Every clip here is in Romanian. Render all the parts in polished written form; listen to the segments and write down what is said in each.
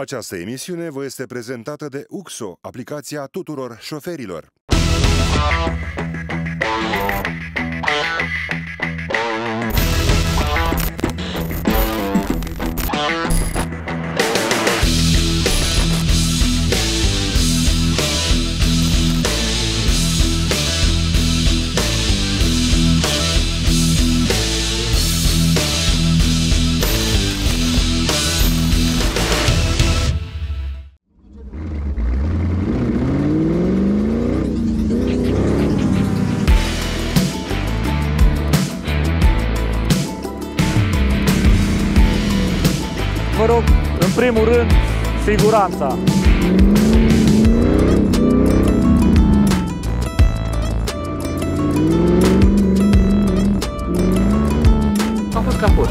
Această emisiune vă este prezentată de UXO, aplicația tuturor șoferilor. Vă rog, în primul rând, siguranța. Am fost ca porci.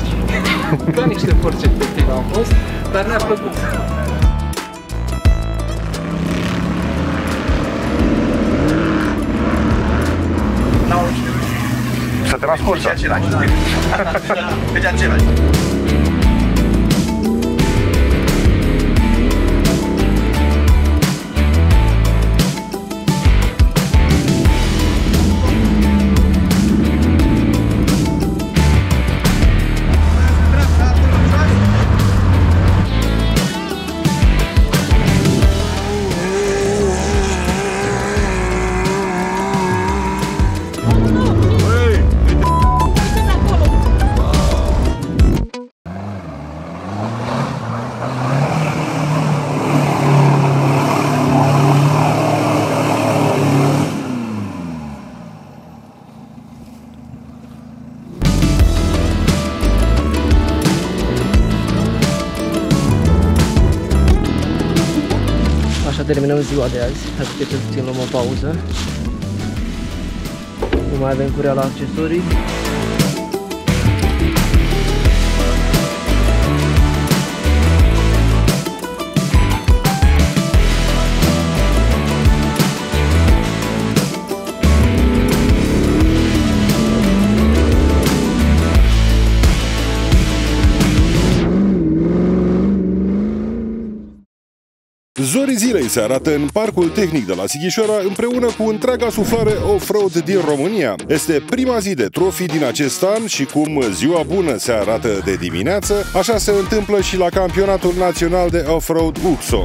Ca niște porci efectiv am fost, dar ne-a plăcut. Să te las cursa. Deci același. Așa terminăm ziua de azi, dacă puteți puțin luăm o pauză. Nu mai avem curea la accesorii. Zorii zilei se arată în Parcul Tehnic de la Sighișoara împreună cu întreaga suflare off-road din România. Este prima zi de trofii din acest an și cum ziua bună se arată de dimineață, așa se întâmplă și la Campionatul Național de Off-Road UXO.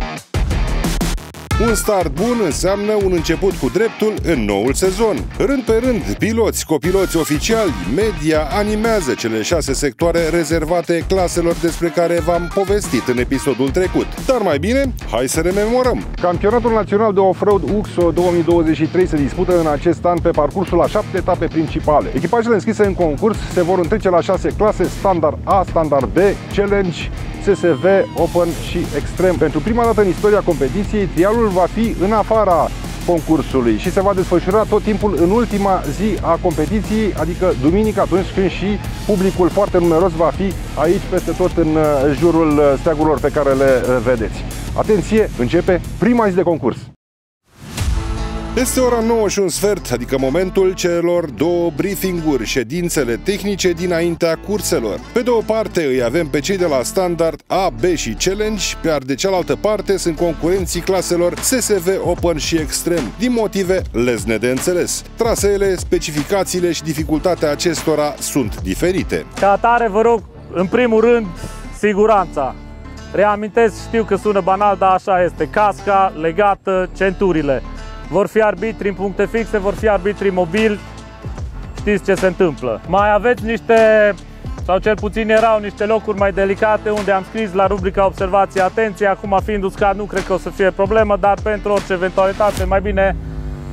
Un start bun înseamnă un început cu dreptul în noul sezon. Rând pe rând, piloți, copiloți oficiali, media animează cele 6 sectoare rezervate claselor despre care v-am povestit în episodul trecut. Dar mai bine, hai să rememorăm! Campionatul Național de Off-Road UXO 2023 se dispută în acest an pe parcursul a 7 etape principale. Echipajele înscrise în concurs se vor întrece la 6 clase: Standard A, Standard B, Challenge, SSV, Open și Extrem. Pentru prima dată în istoria competiției, trialul va fi în afara concursului și se va desfășura tot timpul în ultima zi a competiției, adică duminică, atunci când și publicul foarte numeros va fi aici peste tot în jurul steagurilor pe care le vedeți. Atenție, începe prima zi de concurs! Este ora 9 și un sfert, adică momentul celor două briefing-uri, ședințele tehnice dinaintea curselor. Pe de o parte îi avem pe cei de la Standard A, B și Challenge, iar de cealaltă parte sunt concurenții claselor SSV, Open și Extrem, din motive lezne de înțeles. Traseele, specificațiile și dificultatea acestora sunt diferite. Ca atare, vă rog, în primul rând, siguranța. Reamintesc, știu că sună banal, dar așa este. Casca, legată, centurile. Vor fi arbitri în puncte fixe, vor fi arbitri mobili, știți ce se întâmplă. Mai aveți niște, sau cel puțin erau niște locuri mai delicate unde am scris la rubrica observație atenție, acum fiind uscat nu cred că o să fie problemă, dar pentru orice eventualitate mai bine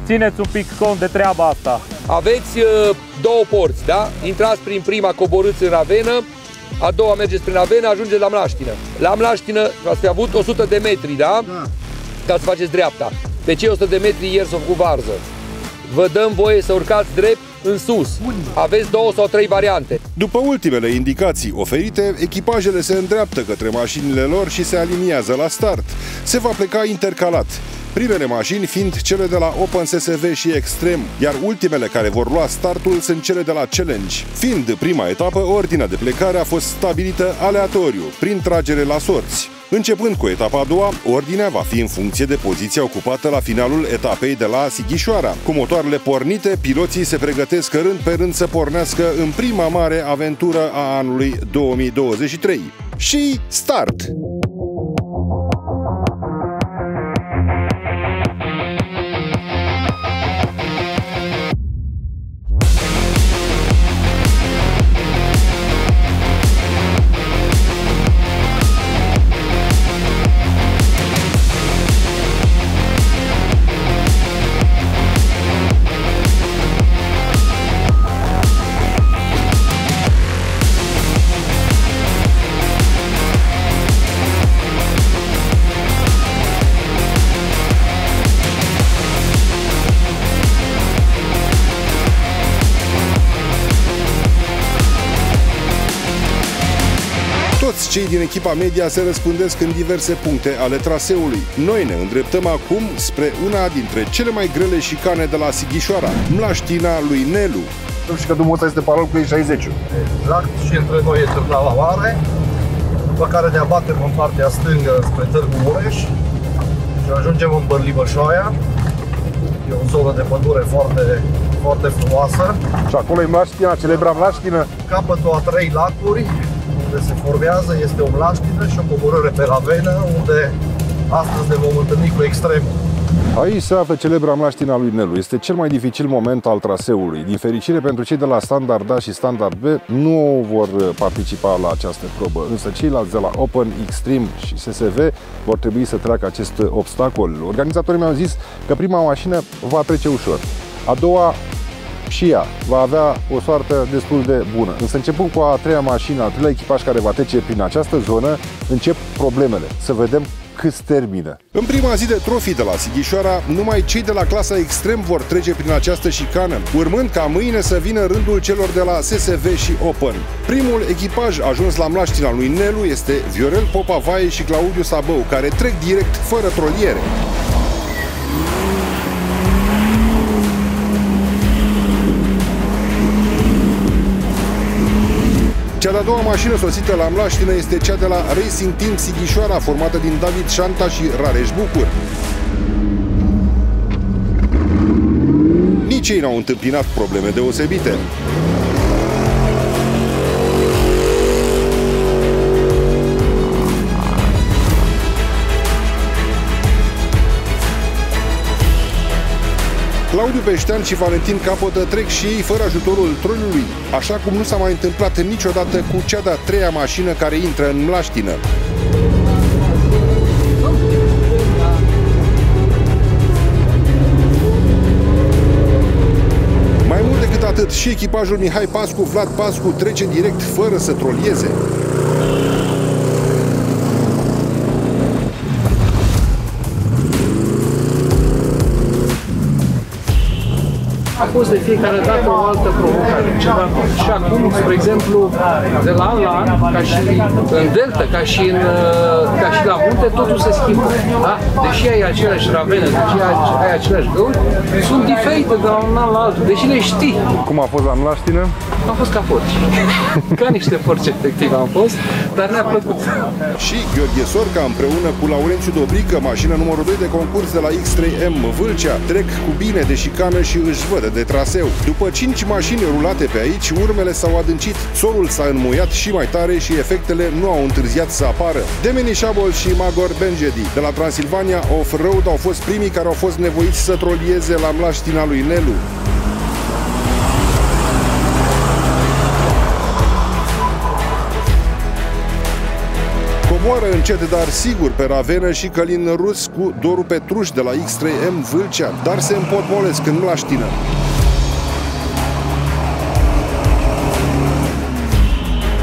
țineți un pic cont de treaba asta. Aveți două porți, da? Intrați prin prima, coborâți în Ravenă, a doua mergeți prin Ravenă, ajungeți la Mlaștină. La Mlaștină ați fi avut 100 de metri, da? Ca să faceți dreapta. Pe cei 100 de metri ieri s-au făcut varză. Vă dăm voie să urcați drept în sus. Aveți 2 sau 3 variante. După ultimele indicații oferite, echipajele se îndreaptă către mașinile lor și se aliniază la start. Se va pleca intercalat. Primele mașini fiind cele de la Open SSV și Extrem, iar ultimele care vor lua startul sunt cele de la Challenge. Fiind prima etapă, ordinea de plecare a fost stabilită aleatoriu, prin tragere la sorți. Începând cu etapa a doua, ordinea va fi în funcție de poziția ocupată la finalul etapei de la Sighișoara. Cu motoarele pornite, piloții se pregătesc rând pe rând să pornească în prima mare aventură a anului 2023. Și start! Toți cei din echipa media se răspândesc în diverse puncte ale traseului. Noi ne îndreptăm acum spre una dintre cele mai grele șicane de la Sighișoara, Mlaștina lui Nelu. Și că drumul ăsta este paralel cu E60. Exact, și între noi e Târnava Mare, după care ne abatem în partea stângă spre Târgu Mureș și ajungem în Bărli-Bășoaia. E o zonă de pădure foarte frumoasă. Și acolo e Mlaștina, celebra Mlaștină. Capătul a 3 lacuri, unde se formează, este o mlaștină și o coborâre pe Ravenă, unde astăzi ne vom întâlni cu extremul. Aici se află celebra Mlaștina lui Nelu. Este cel mai dificil moment al traseului. Din fericire pentru cei de la Standard A și Standard B nu vor participa la această probă, însă ceilalți de la Open, Extreme și SSV vor trebui să treacă acest obstacol. Organizatorii mi-au zis că prima mașină va trece ușor, a doua și ea va avea o soartă destul de bună. Însă începând cu a treia mașină, al treilea echipaj care va trece prin această zonă, încep problemele. Să vedem câți termină. În prima zi de trofii de la Sighișoara, numai cei de la clasa Extrem vor trece prin această șicană, urmând ca mâine să vină rândul celor de la SSV și Open. Primul echipaj ajuns la Mlaștina lui Nelu este Viorel Popavaie și Claudiu Sabău, care trec direct fără troliere. Cea de-a doua mașină sosită la Mlaștină este cea de la Racing Team Sighișoara, formată din David Șanta și Rareș Bucur. Nici ei n-au întâmpinat probleme deosebite. Claudiu Peștean și Valentin Capătă trec și ei fără ajutorul trolului, așa cum nu s-a mai întâmplat niciodată cu cea de-a treia mașină care intră în Mlaștină. Mai mult decât atât, și echipajul Mihai Pascu, Vlad Pascu trece direct fără să trolieze. A fost de fiecare dată o altă provocare. Și acum, spre exemplu, de la an la an, ca și în delta, ca și la munte, totul se schimbă. Da? Deși ai aceleași ravene, deși ai aceleași găuri, sunt diferite de la un an la altul, deși le știi. Cum a fost la Mlaștină? Am fost ca porci. Ca niște porci, efectiv am fost, dar ne-a plăcut. Și Gheorghe Sorca, împreună cu Laurențiu Dobrică, mașina numărul 2 de concurs de la X3M Vâlcea, trec cu bine de șicană și își văd de traseu. După 5 mașini rulate pe aici, urmele s-au adâncit, solul s-a înmuiat și mai tare și efectele nu au întârziat să apară. Demeni Șabol și Magor Benjedi de la Transilvania Off-Road au fost primii care au fost nevoiți să trolieze la Mlaștina lui Nelu. Coboară încet, dar sigur pe Ravenă și Călin Rus cu Doru Petruș de la X3M Vâlcea, dar se împotmolesc în Mlaștină.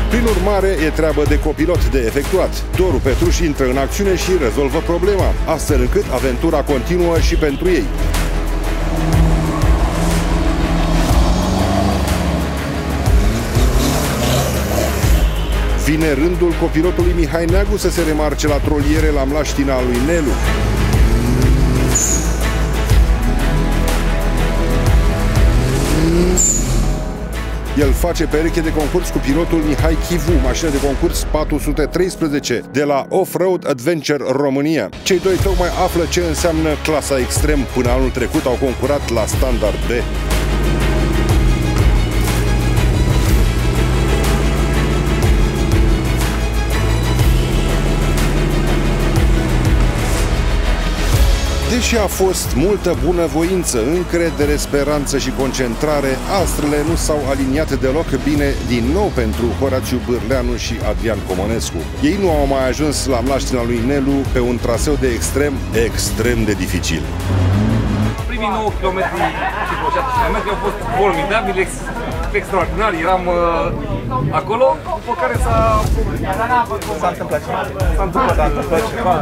Prin urmare, e treabă de copilot de efectuat. Doru Petruș intră în acțiune și rezolvă problema, astfel încât aventura continuă și pentru ei. Vine rândul copilotului Mihai Neagu să se remarce la troliere la Mlaștina lui Nelu. El face pereche de concurs cu pilotul Mihai Chivu, mașină de concurs 413 de la Off-Road Adventure România. Cei doi tocmai află ce înseamnă clasa extrem. Până anul trecut au concurat la standard B. Deși a fost multă bunăvoință, încredere, speranță și concentrare, astrele nu s-au aliniat deloc bine din nou pentru Horațiu Bârleanu și Adrian Comănescu. Ei nu au mai ajuns la Mlaștina lui Nelu pe un traseu de extrem de dificil. Primii 9 km și 7 km au fost formidabili, extraordinari. Eram acolo, după care s-a întâmplat ceva.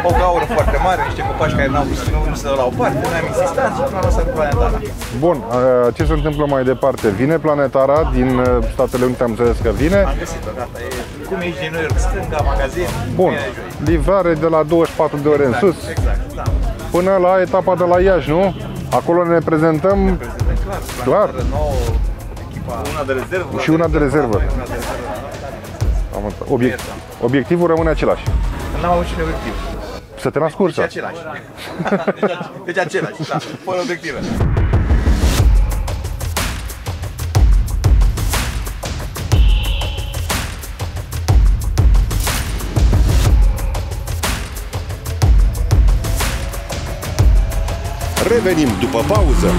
O gaură foarte mare, niște copaci care nu se dau la o parte, noi am insistat și până la urmă Planetara. Bun, ce se întâmplă mai departe? Vine Planetara din Statele Unite, am înțeles că vine. Am găsit-o, gata, e cum ești din New York, stânga, magazin. Bun, livrare de la 24 de ore în sus. Exact, da. Până la etapa de la Iași, nu? Acolo ne prezentăm clar. Una de rezervă. Și una de rezervă. Obiectivul rămâne același. N-am avut și un obiectiv. Să te nasc cursa. Deci același. Deci același, da, fără obiective. Revenim după pauză.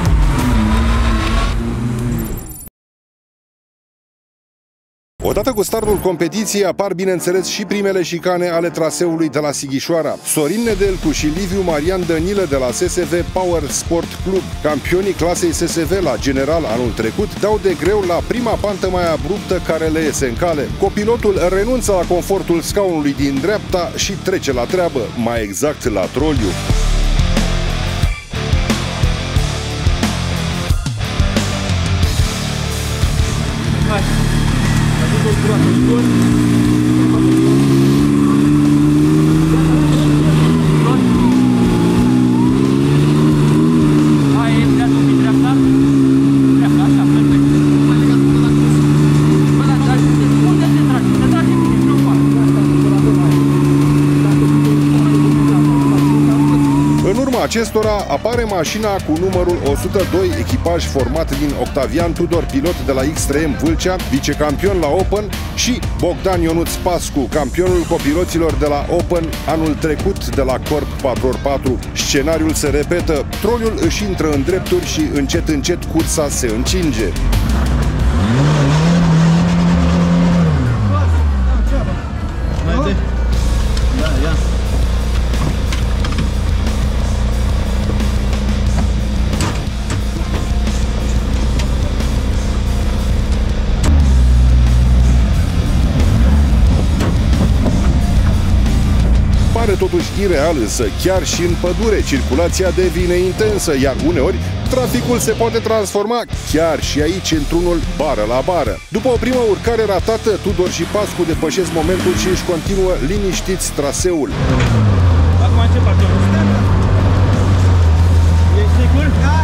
Odată cu startul competiției apar, bineînțeles, și primele șicane ale traseului de la Sighișoara. Sorin Nedelcu și Liviu Marian Dănilă de la SSV Power Sport Club, campionii clasei SSV la general anul trecut, dau de greu la prima pantă mai abruptă care le iese în cale. Copilotul renunță la confortul scaunului din dreapta și trece la treabă, mai exact la troliu. Acestora apare mașina cu numărul 102, echipaj format din Octavian Tudor, pilot de la X3M Vâlcea, vicecampion la Open, și Bogdan Ionuț Pascu, campionul copiloților de la Open anul trecut de la Corp 4x4. Scenariul se repetă, troliul își intră în drepturi și încet cursa se încinge. Pare totuși ireal, însă chiar și în pădure circulația devine intensă, iar uneori traficul se poate transforma chiar și aici într-unul bară la bară. După o primă urcare ratată, Tudor și Pascu depășesc momentul și își continuă liniștiți traseul. Acum ce fac? Ești sigur? Da!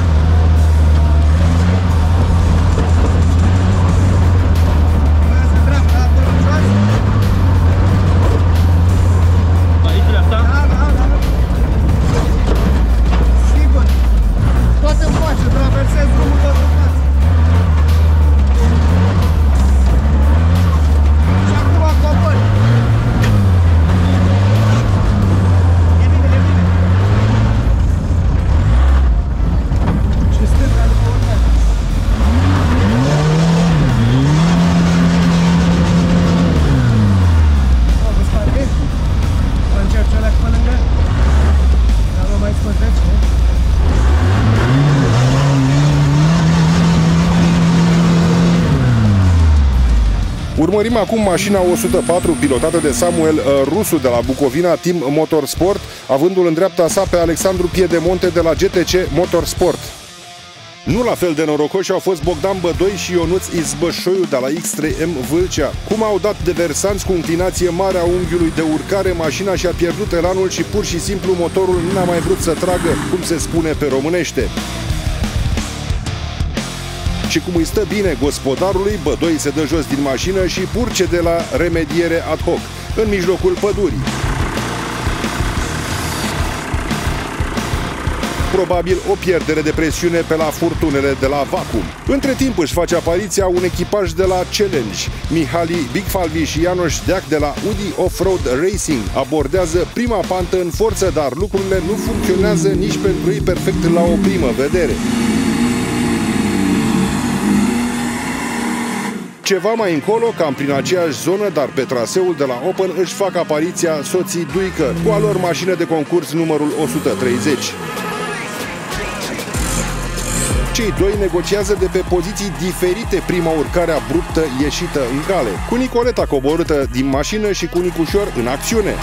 Urmărim acum mașina 104, pilotată de Samuel Rusu de la Bucovina Team Motorsport, avându-l în dreapta sa pe Alexandru Piedemonte de la GTC Motorsport. Nu la fel de norocoși au fost Bogdan Bădoi și Ionuț Izbășoiu de la X3M Vâlcea. Cum au dat de versanți cu înclinație mare a unghiului de urcare, mașina și-a pierdut elanul și pur și simplu motorul nu a mai vrut să tragă, cum se spune pe românește. Și cum îi stă bine gospodarului, Bădoi se dă jos din mașină și purce de la remediere ad hoc, în mijlocul pădurii. Probabil o pierdere de presiune pe la furtunele de la Vacuum. Între timp își face apariția un echipaj de la Challenge. Mihali Bigfalvi și János Deac de la Udi Offroad Racing abordează prima pantă în forță, dar lucrurile nu funcționează nici pentru ei perfect la o primă vedere. Ceva mai încolo, cam prin aceeași zonă, dar pe traseul de la Open, își fac apariția soții Duică, cu a lor mașină de concurs numărul 130. Cei doi negociază de pe poziții diferite prima urcare abruptă ieșită în cale, cu Nicoleta coborâtă din mașină și cu Nicușor în acțiune.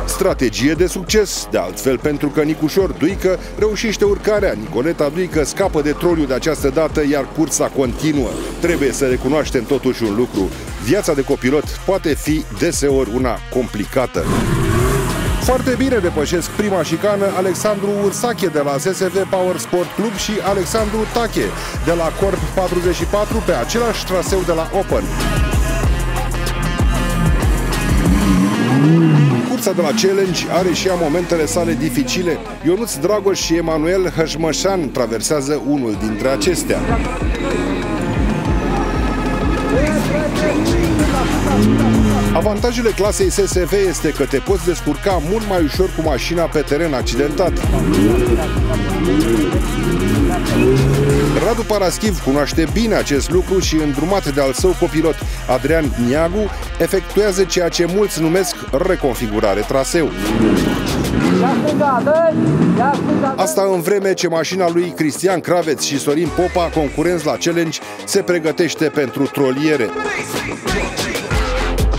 Strategie de succes, de altfel, pentru că Nicușor Duică reușește urcarea, Nicoleta Duică scapă de troliu de această dată, iar cursa continuă. Trebuie să recunoaștem totuși un lucru: viața de copilot poate fi deseori una complicată. Foarte bine depășesc prima șicană Alexandru Ursache de la SSV Power Sport Club și Alexandru Tache de la Corp 44 pe același traseu de la Open. Cursa de la Challenge are și ea momentele sale dificile. Ionuț Dragoș și Emanuel Hășmășan traversează unul dintre acestea. Avantajele clasei SSV este că te poți descurca mult mai ușor cu mașina pe teren accidentat. Radu Paraschiv cunoaște bine acest lucru și, îndrumat de al său copilot Adrian Niagu, efectuează ceea ce mulți numesc reconfigurare traseu. Asta în vreme ce mașina lui Cristian Craveț și Sorin Popa, concurenți la Challenge, se pregătește pentru troliere.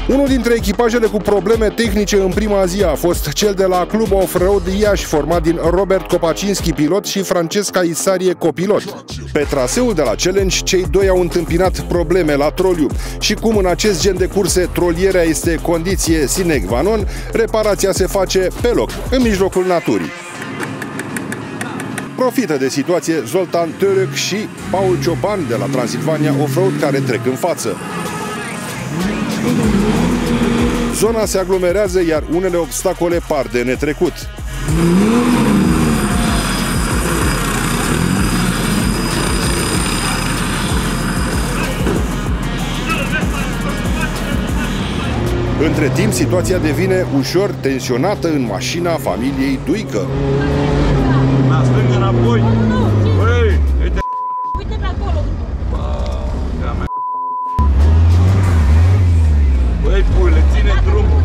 Unul dintre echipajele cu probleme tehnice în prima zi a fost cel de la Club Offroad Iași, format din Robert Kopacinski, pilot, și Francesca Isarie, copilot. Pe traseul de la Challenge, cei doi au întâmpinat probleme la troliu și cum în acest gen de curse trolierea este condiție sine qua non, reparația se face pe loc, în mijlocul naturii. Profită de situație Zoltan Török și Paul Cioban de la Transilvania Offroad, care trec în față. Zona se aglomerează, iar unele obstacole par de netrecut. Între timp, situația devine ușor tensionată în mașina familiei Duică. La stânga înapoi! Băi, uite! Uite pe acolo! Băi, puile, ține drumul!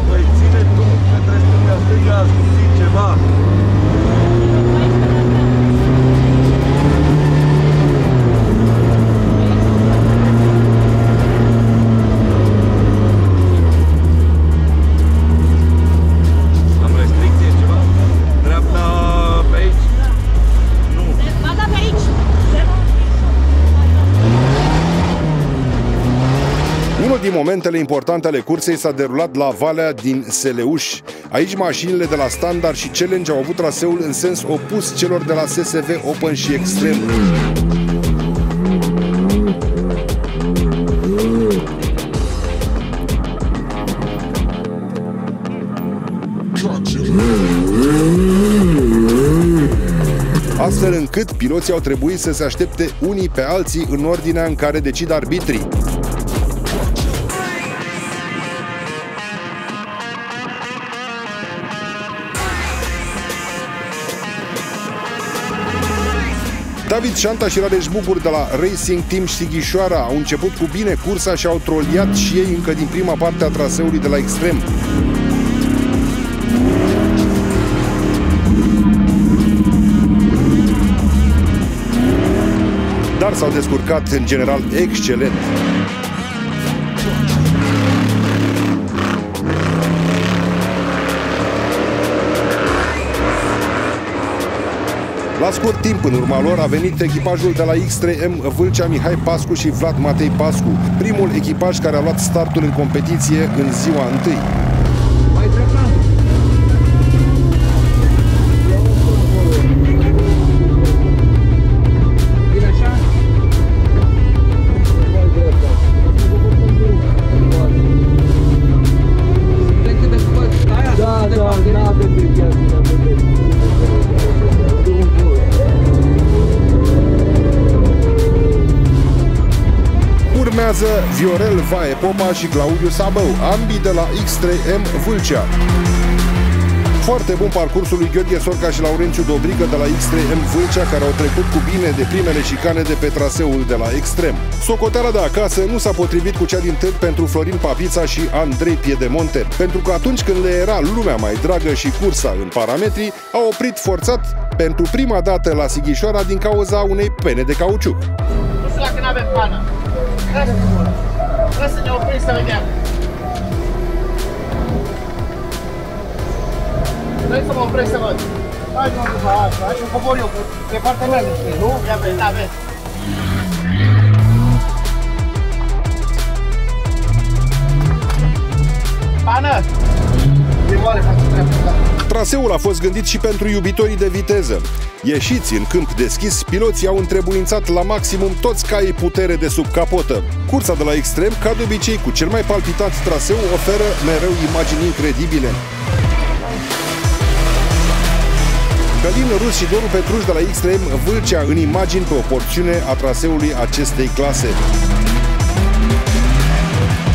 Băi, ține drumul! Trebuie să stânga, asculti ceva! Am restricție ceva? Dreapta pe aici? Nu! Ba da, pe aici! Unul din momentele importante ale cursei s-a derulat la Valea din Seleuș. Aici mașinile de la Standard și Challenge au avut traseul în sens opus celor de la SSV Open și Extrem. Astfel încât piloții au trebuit să se aștepte unii pe alții în ordinea în care decid arbitrii. David Șanta și Radeș Bugur de la Racing Team Sighișoara au început cu bine cursa și au troliat și ei încă din prima parte a traseului de la Extrem. Dar s-au descurcat în general excelent. La scurt timp în urma lor a venit echipajul de la X3M Vâlcea Mihai Pascu și Vlad Matei Pascu, primul echipaj care a luat startul în competiție în ziua întâi. Urmează Viorel Vae Popa și Claudiu Sabău, ambii de la X3M Vâlcea. Foarte bun parcursul lui Gheorghe Sorca și Laurențiu Dobrică de la X3M Vâlcea, care au trecut cu bine de primele șicane de pe traseul de la Extrem. Socoteala de acasă nu s-a potrivit cu cea din târg pentru Florin Papița și Andrei Piedemonte, pentru că atunci când le era lumea mai dragă și cursa în parametri, au oprit forțat pentru prima dată la Sighișoara din cauza unei pene de cauciuc. Nu știu dacă n-avem pană. Trebuie să ne oprim să vedem. Vrei să mă opresc să văd? Hai, nu, hai să cobor eu, pe partea mea, nu? Ia vezi, da, vezi. Pană! Traseul a fost gândit și pentru iubitorii de viteză. Ieșiți în câmp deschis, piloții au întrebuințat la maximum toți caii putere de sub capotă. Cursa de la Extrem, ca de obicei cu cel mai palpitant traseu, oferă mereu imagini incredibile. Călin Rus și Doru Petruș de la X3M Vâlcea în imagini pe o porțiune a traseului acestei clase.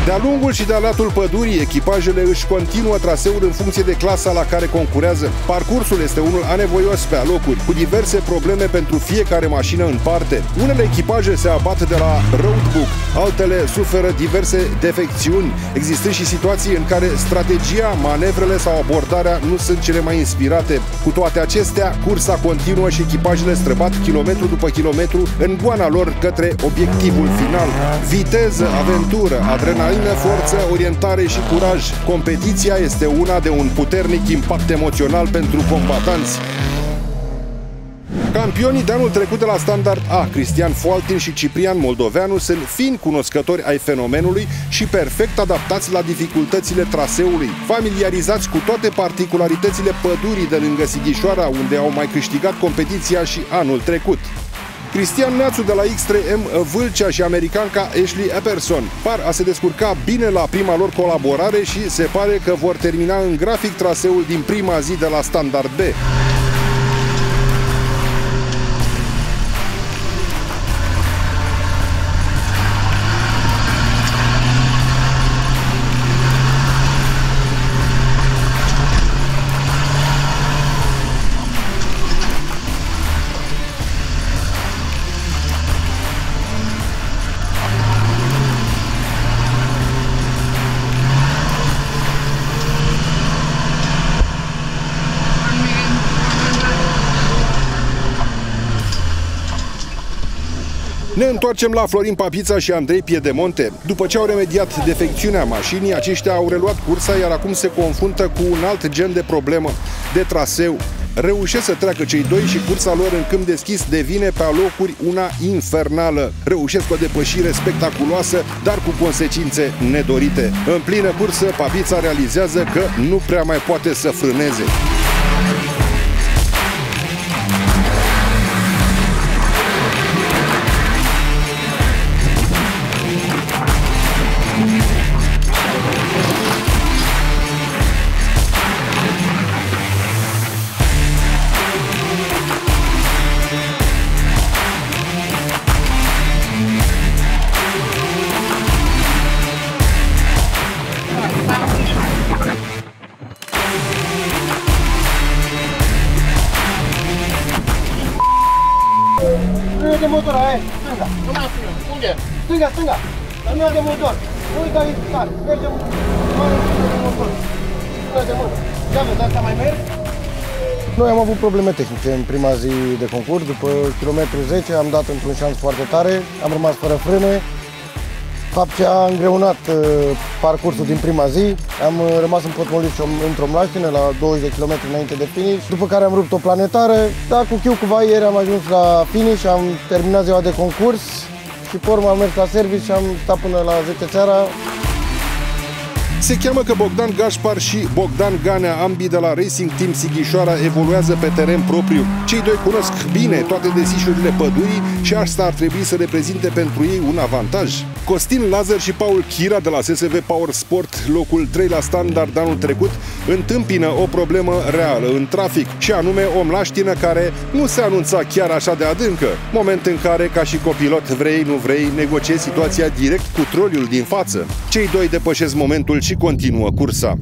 De-a lungul și de-a latul pădurii, echipajele își continuă traseul în funcție de clasa la care concurează. Parcursul este unul anevoios pe alocuri, cu diverse probleme pentru fiecare mașină în parte. Unele echipaje se abat de la roadbook, altele suferă diverse defecțiuni, existând și situații în care strategia, manevrele sau abordarea nu sunt cele mai inspirate. Cu toate acestea, cursa continuă și echipajele străbat kilometru după kilometru în goana lor către obiectivul final. Viteză, aventură, adrenalină, forță, orientare și curaj. Competiția este una de un puternic impact emoțional pentru combatanți. Campionii de anul trecut de la Standard A, Cristian Foaltin și Ciprian Moldoveanu, sunt fini cunoscători ai fenomenului și perfect adaptați la dificultățile traseului, familiarizați cu toate particularitățile pădurii de lângă Sighișoara, unde au mai câștigat competiția și anul trecut. Cristian Neațu de la X3M Vâlcea și americanca Ashley Epperson par a se descurca bine la prima lor colaborare și se pare că vor termina în grafic traseul din prima zi de la Standard B. Ne întoarcem la Florin Papița și Andrei Piedemonte. După ce au remediat defecțiunea mașinii, aceștia au reluat cursa, iar acum se confruntă cu un alt gen de problemă, de traseu. Reușesc să treacă cei doi și cursa lor în câmp deschis devine pe alocuri una infernală. Reușesc o depășire spectaculoasă, dar cu consecințe nedorite. În plină cursă, Papița realizează că nu prea mai poate să frâneze. De motor, aia, stânga, nu mai frână, unde? Stânga, stânga, la mâna de motor, uite aici, stai, mergem, mână de motor, mână de motor, ia vezi, asta mai merg? Noi am avut probleme tehnice în prima zi de concurs, după kilometru 10 am dat într-un șanț foarte tare, am rămas fără frâne, fapt ce a îngreunat parcursul din prima zi, am rămas împotmolit într-o mașină la 20 de km înainte de finish, după care am rupt o planetară, dar cu chiu cu vai ieri am ajuns la finish, am terminat ziua de concurs și pe urmă am mers la service și am stat până la 10 seara. Se cheamă că Bogdan Gașpar și Bogdan Ganea, ambii de la Racing Team Sighișoara, evoluează pe teren propriu. Cei doi cunosc bine toate desișurile pădurii și asta ar trebui să reprezinte pentru ei un avantaj. Costin Lazar și Paul Chira de la SSV Power Sport, locul 3 la standard anul trecut, întâmpină o problemă reală în trafic, și anume o mlaștină care nu se anunța chiar așa de adâncă, moment în care, ca și copilot, vrei, nu vrei, negociezi situația direct cu troliul din față. Cei doi depășesc momentul și continuă cursa.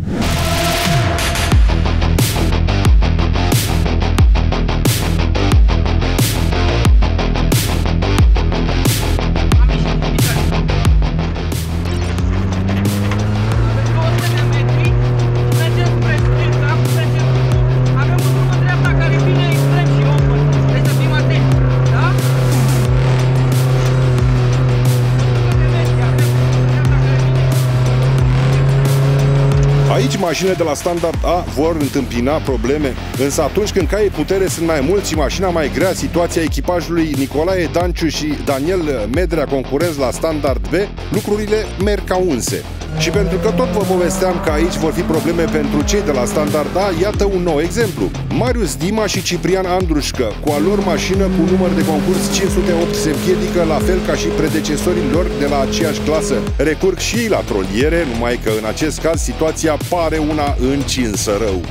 Aici mașinile de la standard A vor întâmpina probleme, însă atunci când caii putere sunt mai mulți și mașina mai grea, situația echipajului Nicolae Danciu și Daniel Medrea, concurenți la standard B, lucrurile merg ca unse. Și pentru că tot vă povesteam că aici vor fi probleme pentru cei de la standard A, iată un nou exemplu. Marius Dima și Ciprian Andrușcă, cu a lor mașină cu număr de concurs 508, se împiedică la fel ca și predecesorii lor de la aceeași clasă. Recurg și ei la troliere, numai că în acest caz situația pare una încinsă rău.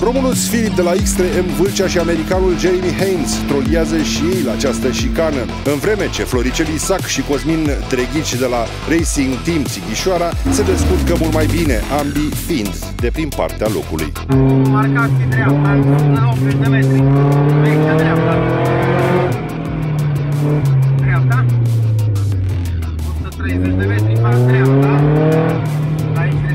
Romulus Filip de la X3M Vâlcea și americanul Jeremy Haynes troliază și ei la această șicană, în vreme ce Floricel Isac și Cosmin Dreghici de la Racing Team Sighișoara se descurcă mult mai bine, ambii fiind de prin partea locului. Marcați dreapta, la 80 de metri, vechea dreapta. Dreapta. 130 de metri, fac dreapta. Aici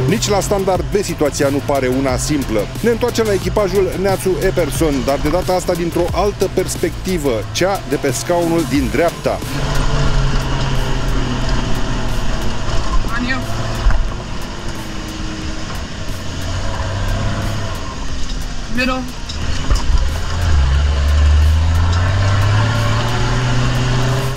Nici la standard B situația nu pare una simplă. Ne întoarcem la echipajul Neațu Epperson, dar de data asta dintr-o altă perspectivă, cea de pe scaunul din dreapta.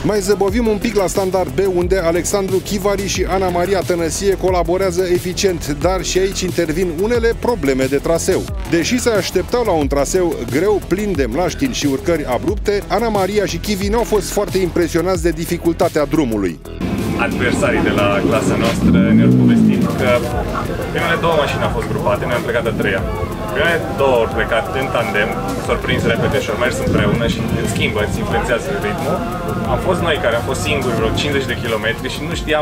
Mai zăbovim un pic la standard B, unde Alexandru Chivari și Ana Maria Tănăsie colaborează eficient, dar și aici intervin unele probleme de traseu. Deși se așteptau la un traseu greu, plin de mlaștini și urcări abrupte, Ana Maria și Chivi n-au fost foarte impresionați de dificultatea drumului. Adversarii de la clasa noastră ne-au povestit că primele două mașini au fost grupate, noi am plecat a treia. Primele două au plecat în tandem, s-au prins repede și au mers împreună și îți schimbă, îți influențează ritmul. Am fost noi care am fost singuri vreo 50 de kilometri și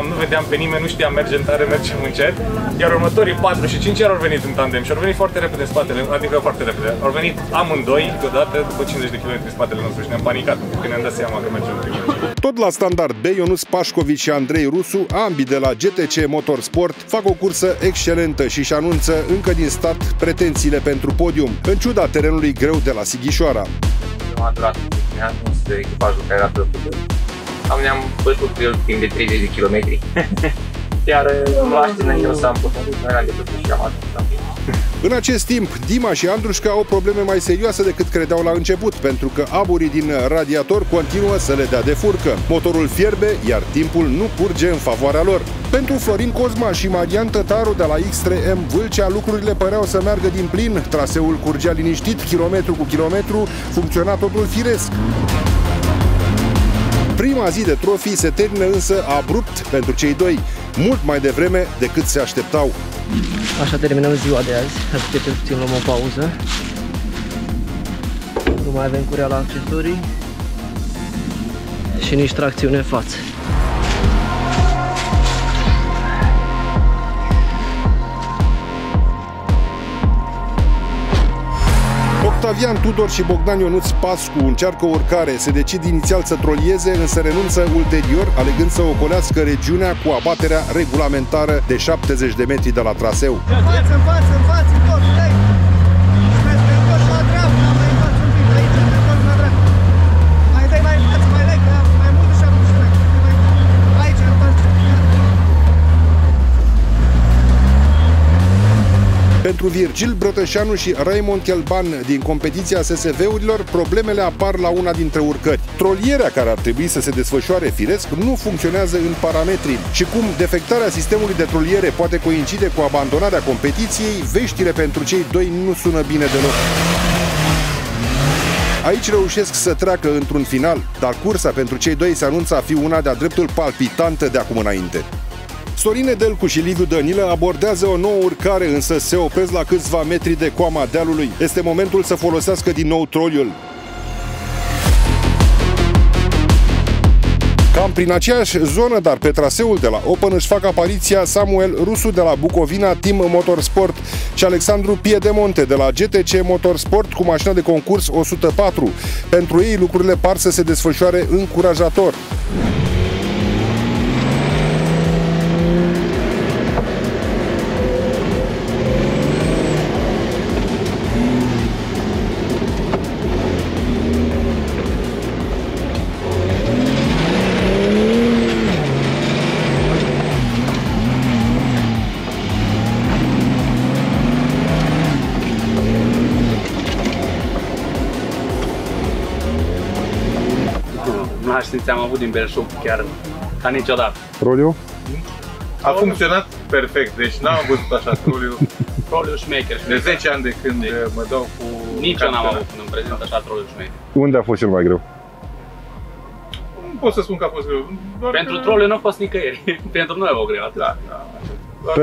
nu vedeam pe nimeni, nu știam mergem tare, mergem încet. Iar următorii 4 și 5 iar au venit în tandem și au venit foarte repede în spatele, adică foarte repede. Au venit amândoi deodată după 50 de kilometri în spatele nostru și ne-am panicat când ne-am dat seama că mergem primul. Tot la standard B, Ionuț Pașcovici și Andrei Rusu, ambii de la GTC Motorsport, fac o cursă excelentă și își anunță încă din start pretențiile pentru podium, în ciuda terenului greu de la Sighișoara. Nu a durat ne-am dus echipajul care era plăcut. Ne-am bătut cu el timp de 30 de kilometri. Iar mlaștină eu s-am putut, noi eram de plăcut și am atât. În acest timp, Dima și Andrușca au probleme mai serioase decât credeau la început, pentru că aburii din radiator continuă să le dea de furcă. Motorul fierbe, iar timpul nu curge în favoarea lor. Pentru Florin Cosma și Marian Tătaru de la X3M Vâlcea, lucrurile păreau să meargă din plin, traseul curgea liniștit, kilometru cu kilometru, funcționa totul firesc. Prima zi de trofii se termină însă abrupt pentru cei doi, mult mai devreme decât se așteptau. Așa terminăm ziua de azi, aștept puțin, luăm o pauză. Nu mai avem curea la accesorii și nici tracțiune în față. Octavian Tudor și Bogdan Ionuț Pascu încearcă o urcare, se decid inițial să trolieze, însă renunță ulterior, alegând să ocolească regiunea cu abaterea regulamentară de 70 de metri de la traseu. În față, în față, în față, în tot, stai! Mai întorci la dreapta, mai întorci un pic, aici, mai întorci la dreapta. Mai dai mai în față, mai dai, că mai mult de 70 de metri. Aici, întorci. pentru Virgil Brătășanu și Raymond Chelban din competiția SSV-urilor, problemele apar la una dintre urcări. Trolierea care ar trebui să se desfășoare firesc nu funcționează în parametri și cum defectarea sistemului de troliere poate coincide cu abandonarea competiției, veștile pentru cei doi nu sună bine deloc. Aici reușesc să treacă într-un final, dar cursa pentru cei doi se anunță a fi una de-a dreptul palpitantă de acum înainte. Sorin Nedelcu și Liviu Dănilă abordează o nouă urcare, însă se opresc la câțiva metri de coama dealului. Este momentul să folosească din nou troliul. Cam prin aceeași zonă, dar pe traseul de la Open, își fac apariția Samuel Rusu de la Bucovina Team Motorsport și Alexandru Piedemonte de la GTC Motorsport cu mașina de concurs 104. Pentru ei lucrurile par să se desfășoare încurajator. Știți, am avut din belșug chiar ca niciodată. Troliu? A funcționat perfect, deci n-am văzut așa troliu. Troliu șmecher. De 10 ani de când mă dau cu... Nici eu n-am avut până în prezent așa troliu șmecher. Unde a fost cel mai greu? Nu pot să spun că a fost greu. Pentru troliu nu a fost nicăieri. Pentru noi a fost greu, atât. Da, doar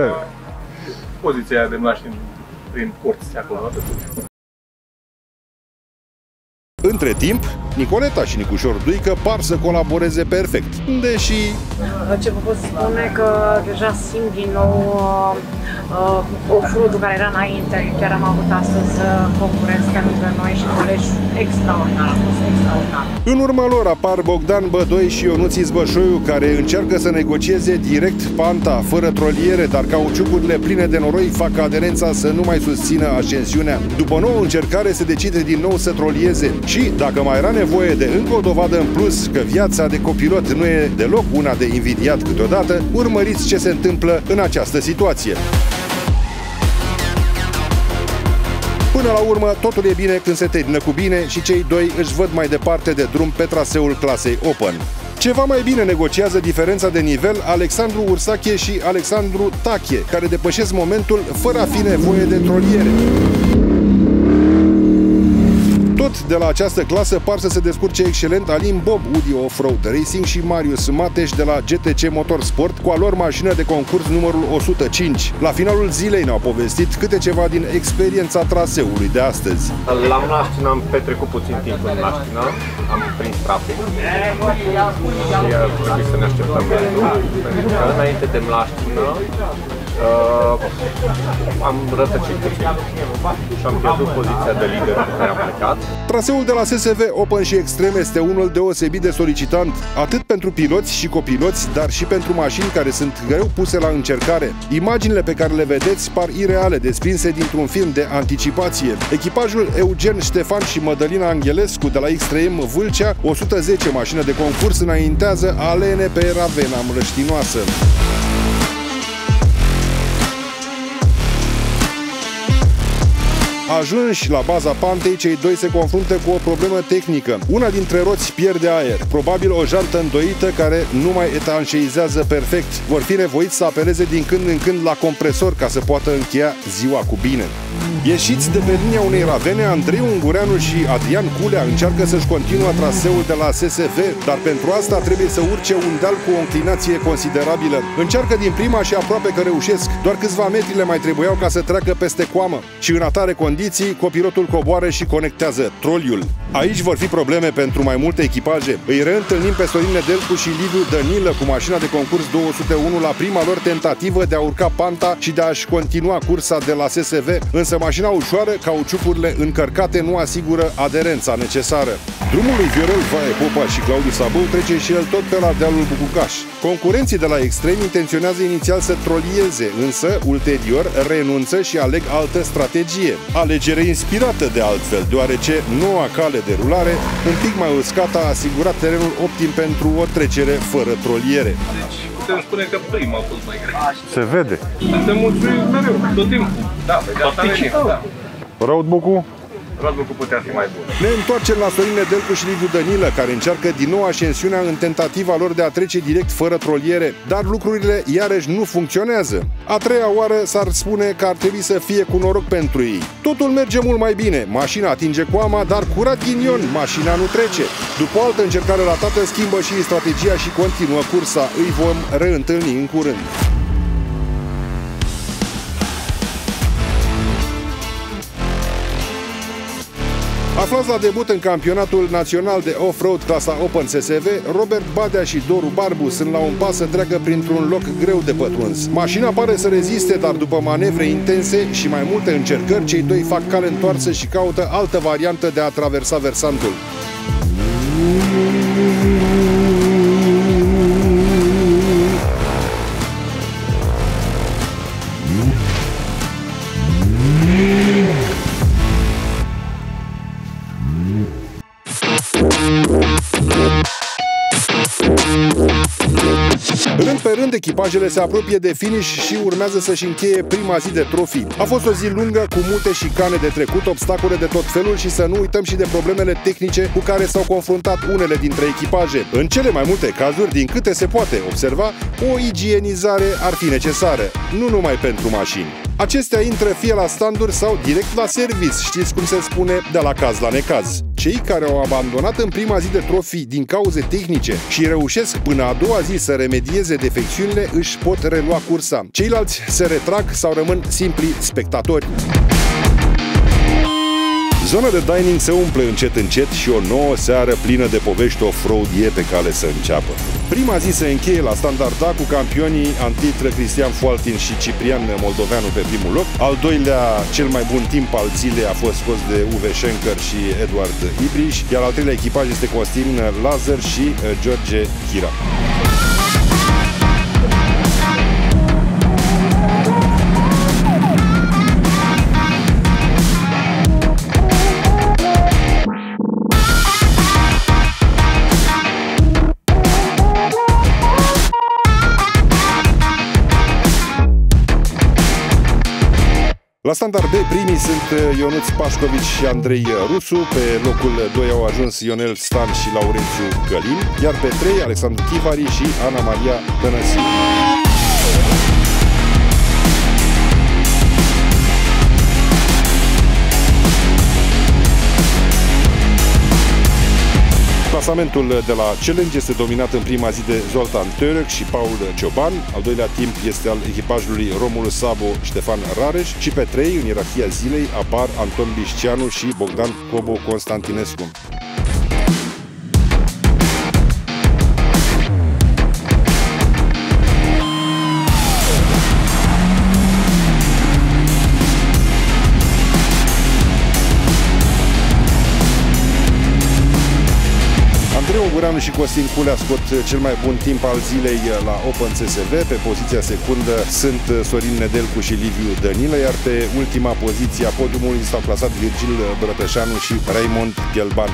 poziția de mlaștini prin porți acolo, atât. Între timp, Nicoleta și Nicușor Duică par să colaboreze perfect, deși... Ce vă pot spune că deja simt din nou off-road-ul care era înainte. Chiar am avut astăzi concurenți chiar lângă noi și colegi extraordinar, a fost extraordinar. În urma lor apar Bogdan Bădoi și Ionuț Izbășoiu, care încearcă să negocieze direct panta, fără troliere, dar cauciucurile pline de noroi fac aderența să nu mai susțină ascensiunea. După nouă încercare se decide din nou să trolieze și, dacă mai era nevoie de încă o dovadă în plus că viața de copilot nu e deloc una de invidiat câteodată, urmăriți ce se întâmplă în această situație. Până la urmă, totul e bine când se termină cu bine și cei doi își văd mai departe de drum pe traseul clasei Open. Ceva mai bine negociază diferența de nivel Alexandru Ursache și Alexandru Tache, care depășesc momentul fără a fi nevoie de troliere. Tot de la această clasă par să se descurce excelent Alin Bob, Udi Off-Road Racing și Marius Mateș de la GTC Motorsport cu a lor mașină de concurs numărul 105. La finalul zilei ne-au povestit câte ceva din experiența traseului de astăzi. La Mlaștina am petrecut puțin timp în Mlaștina, am prins trafic și trebuie să ne așteptăm pentru că înainte de Mlaștina am rătăcit puțin și am pierdut poziția de lider pe care am plecat. Traseul de la SSV Open și Extreme este unul deosebit de solicitant, atât pentru piloți și copiloți, dar și pentru mașini care sunt greu puse la încercare. Imaginile pe care le vedeți par ireale, desprinse dintr-un film de anticipație. Echipajul Eugen Ștefan și Mădălina Anghelescu de la X3M Vâlcea, 110 mașină de concurs, înaintează alene pe Ravena mlăștinoasă. Ajunși la baza pantei, cei doi se confruntă cu o problemă tehnică. Una dintre roți pierde aer, probabil o jantă îndoită care nu mai etanșeizează perfect. Vor fi nevoiți să apeleze din când în când la compresor ca să poată încheia ziua cu bine. Ieșiți de pe linia unei ravene, Andrei Ungureanu și Adrian Culea încearcă să-și continuă traseul de la SSV, dar pentru asta trebuie să urce un deal cu o înclinație considerabilă. Încearcă din prima și aproape că reușesc. Doar câțiva metri le mai trebuiau ca să treacă peste coamă. Și în atare condiții, copilotul coboară și conectează troliul. Aici vor fi probleme pentru mai multe echipaje. Îi reîntâlnim pe Sorin Nedelcu și Liviu Dănilă cu mașina de concurs 201 la prima lor tentativă de a urca panta și de a-și continua cursa de la SSV, însă mașina ușoară, cauciucurile încărcate nu asigură aderența necesară. Drumul lui Viorel Vaie Popa și Claudiu Sabău trece și el tot pe la dealul Bucucaș. Concurenții de la Extreme intenționează inițial să trolieze, însă ulterior renunță și aleg altă strategie. Alegere inspirată de altfel, deoarece noua cale de rulare, un pic mai uscată, a asigurat terenul optim pentru o trecere fără troliere. Deci, putem spune că prima a fost mai grea. Se vede. Suntem mulțumiți mereu, tot timpul. Da, participăm. Roadbook-ul? Roadbook-ul putea fi mai bun. Ne întoarcem la Sorin Nedelcu și Liviu Dănilă, care încearcă din nou ascensiunea în tentativa lor de a trece direct fără troliere, dar lucrurile iarăși nu funcționează. A treia oară s-ar spune că ar trebui să fie cu noroc pentru ei. Totul merge mult mai bine, mașina atinge coama, dar curat ghinion, mașina nu trece. După o altă încercare ratată, schimbă și strategia și continuă cursa. Îi vom reîntâlni în curând. Aflați la debut în campionatul național de off-road clasa Open SSV, Robert Badea și Doru Barbu sunt la un pas întreagă printr-un loc greu de pătruns. Mașina pare să reziste, dar după manevre intense și mai multe încercări, cei doi fac cale întoarsă și caută altă variantă de a traversa versantul. Rând pe rând, echipajele se apropie de finish și urmează să-și încheie prima zi de trofii. A fost o zi lungă, cu multe șicane de trecut, obstacole de tot felul și să nu uităm și de problemele tehnice cu care s-au confruntat unele dintre echipaje. În cele mai multe cazuri, din câte se poate observa, o igienizare ar fi necesară, nu numai pentru mașini. Acestea intră fie la standuri sau direct la service, știți cum se spune, de la caz la necaz. Cei care au abandonat în prima zi de trofii din cauze tehnice și reușesc până a doua zi să remedieze defecțiunile, își pot relua cursa. Ceilalți se retrag sau rămân simpli spectatori. Zona de dining se umple încet încet și o nouă seară plină de povești off-road e pe cale să înceapă. Prima zi se încheie la Standard A cu campionii antitră Cristian Fualtin și Ciprian Moldoveanu pe primul loc. Al doilea, cel mai bun timp al zilei a fost scos de Uwe Schenker și Eduard Ibriș, iar al treilea echipaj este Costin Lazar și George Chira. La Standard B, primii sunt Ionuț Pașcovici și Andrei Rusu, pe locul 2 au ajuns Ionel Stan și Laurențiu Gălin, iar pe 3 Alexandru Chivari și Ana Maria Tănăsiu. Clasamentul de la Challenge este dominat în prima zi de Zoltan Török și Paul Cioban. Al doilea timp este al echipajului Romulus Sabo, Ștefan Rareș și pe 3, în ierarhia zilei, apar Anton Bișceanu și Bogdan Cobo Constantinescu. Gureanu și Costin Culea scot cel mai bun timp al zilei la Open SSV. Pe poziția secundă sunt Sorin Nedelcu și Liviu Dănilă, iar pe ultima poziție a podiumului s-au clasat Virgil Brătășanu și Raimond Ghelban.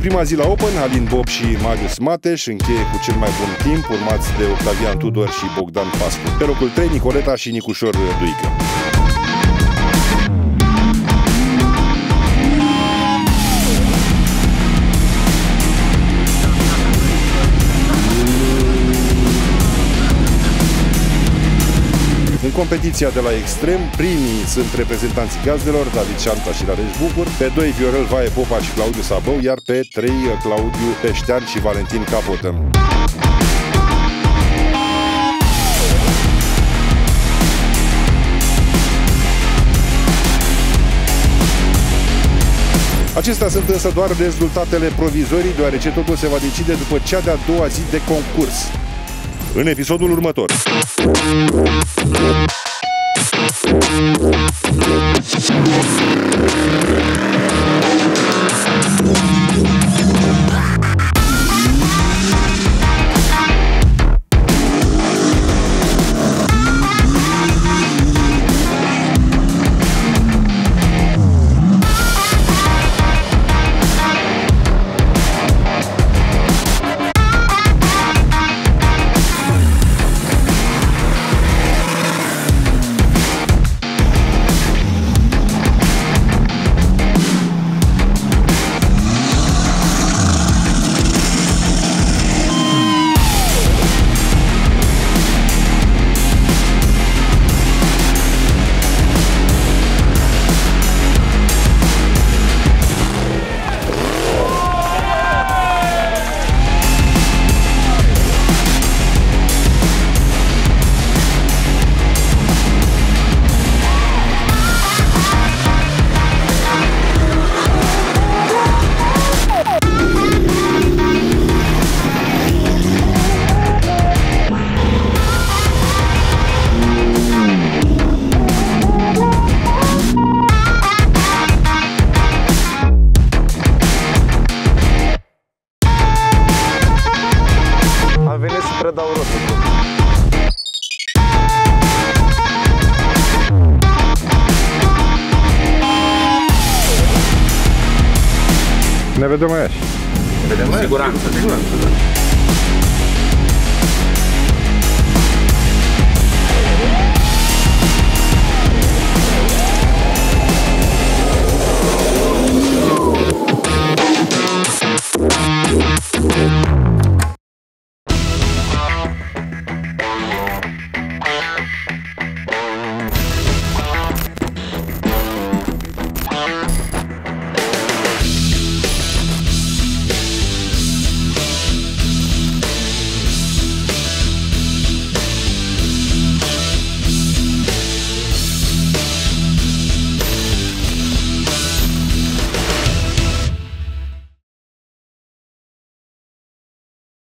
Prima zi la Open, Alin Bob și Marius Mateș încheie cu cel mai bun timp, urmați de Octavian Tudor și Bogdan Pascu. Pe locul 3, Nicoleta și Nicușor Duică. În competiția de la Extrem, primii sunt reprezentanții gazdelor, David Șanta și Rareș Bucur, pe 2 Viorel Vaie Popa și Claudiu Sabău, iar pe 3 Claudiu Peștean și Valentin Capotă. Acestea sunt însă doar rezultatele provizorii, deoarece totul se va decide după cea de-a doua zi de concurs. În episodul următor. dau rost. Ne vedem aici. Ne vedem cu siguranță.